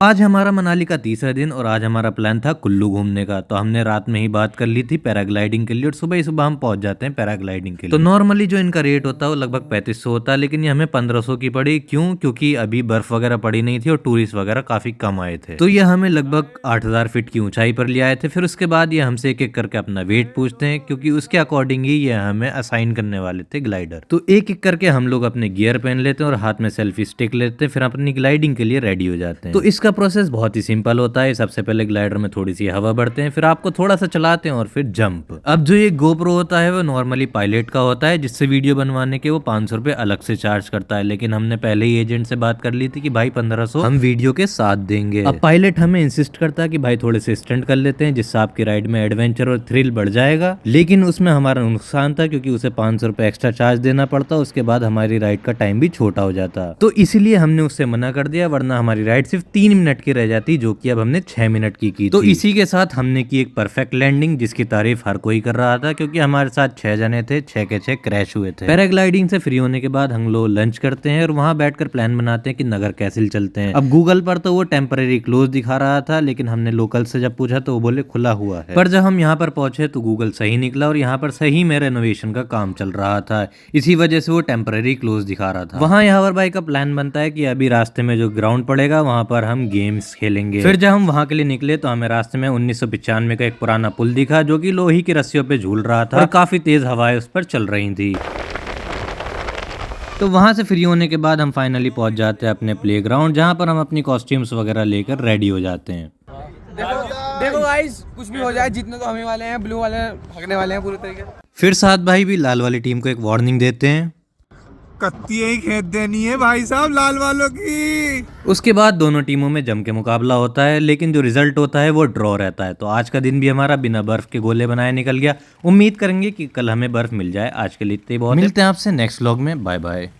आज हमारा मनाली का तीसरा दिन और आज हमारा प्लान था कुल्लू घूमने का। तो हमने रात में ही बात कर ली थी पैराग्लाइडिंग के लिए और सुबह ही सुबह हम पहुंच जाते हैं पैराग्लाइडिंग के लिए। तो नॉर्मली जो इनका रेट होता है वो लगभग 3500 होता है, लेकिन ये हमें 1500 की पड़ी। क्यों? क्योंकि अभी बर्फ वगैरह पड़ी नहीं थी और टूरिस्ट वगैरह काफी कम आए थे। तो ये हमें लगभग 8000 फीट की ऊंचाई पर ले आए थे। फिर उसके बाद ये हमसे एक एक करके अपना वेट पूछते हैं, क्योंकि उसके अकॉर्डिंग ही ये हमें असाइन करने वाले थे ग्लाइडर। तो एक एक करके हम लोग अपने गियर पहन लेते हैं और हाथ में सेल्फी स्टिक लेते हैं, फिर अपनी ग्लाइडिंग के लिए रेडी हो जाते हैं। तो इसका प्रोसेस बहुत ही सिंपल होता है। सबसे पहले ग्लाइडर में थोड़ी सी हवा भरते हैं, फिर आपको थोड़ा सा चलाते हैं और फिर जंप। अब जो ये गोप्रो होता है वो नॉर्मली पायलट का होता है, जिससे वीडियो बनवाने के वो 500 रुपए अलग से चार्ज करता है। लेकिन हमने पहले ही एजेंट से बात कर ली थी कि भाई 1500 हम वीडियो के साथ देंगे। अब पायलट हमें इंसिस्ट करता है कि भाई थोड़े से स्टंट कर लेते हैं, जिससे आपकी राइड में एडवेंचर और थ्रिल बढ़ जाएगा। लेकिन उसमें हमारा नुकसान था, क्योंकि उसे 500 रुपए एक्स्ट्रा चार्ज देना पड़ता, उसके बाद हमारी राइड का टाइम भी छोटा हो जाता। तो इसीलिए हमने उससे मना कर दिया, वरना हमारी राइड सिर्फ 3 मिनट की रह जाती, जो कि अब हमने 6 मिनट की तो इसी के साथ हमने की एक परफेक्ट लैंडिंग, जिसकी तारीफ हर कोई कर रहा था, क्योंकि हमारे साथ 6 जने थे, 6 के 6 क्रैश हुए थे। पैराग्लाइडिंग से फ्री होने के बाद हम लोग लंच करते हैं और वहां बैठकर प्लान बनाते हैं कि नगर कैसल चलते हैं। अब गूगल पर तो वो टेम्परेरी क्लोज दिखा रहा था, लेकिन हमने लोकल से जब पूछा तो वो बोले खुला हुआ है। पर जब हम यहाँ पर पहुंचे तो गूगल सही निकला और यहाँ पर सही में रेनोवेशन का काम चल रहा था, इसी वजह से वो टेम्परेरी क्लोज दिखा रहा था। वहाँ यहाँ भाई का प्लान बनता है कि अभी रास्ते में जो ग्राउंड पड़ेगा वहां पर हम गेम्स खेलेंगे। फिर जब हम वहां के लिए निकले तो हमें रास्ते में 1995 का एक पुराना पुल दिखा, जो कि लोहे की रस्सियों पे झूल रहा था और काफी तेज हवाएं उस पर चल रही थी। तो वहां से फ्री होने के बाद हम फाइनली पहुंच जाते हैं अपने प्लेग्राउंड, जहां पर हम अपनी कॉस्ट्यूम्स वगैरह लेकर रेडी हो जाते हैं। देखो गाइस, कुछ भी हो जाए जीतने तो हमें वाले हैं, ब्लू वाले भागने वाले हैं पूरे तरीके। फिर साथ भाई भी लाल वाली टीम को एक वार्निंग देते हैं, कत्तियां ही खेत देनी है भाई साहब लाल वालों की। उसके बाद दोनों टीमों में जम के मुकाबला होता है, लेकिन जो रिजल्ट होता है वो ड्रॉ रहता है। तो आज का दिन भी हमारा बिना बर्फ के गोले बनाए निकल गया। उम्मीद करेंगे कि कल हमें बर्फ मिल जाए। आज के लिए इतना ही बहुत है। मिलते हैं आपसे नेक्स्ट व्लॉग में। Bye bye.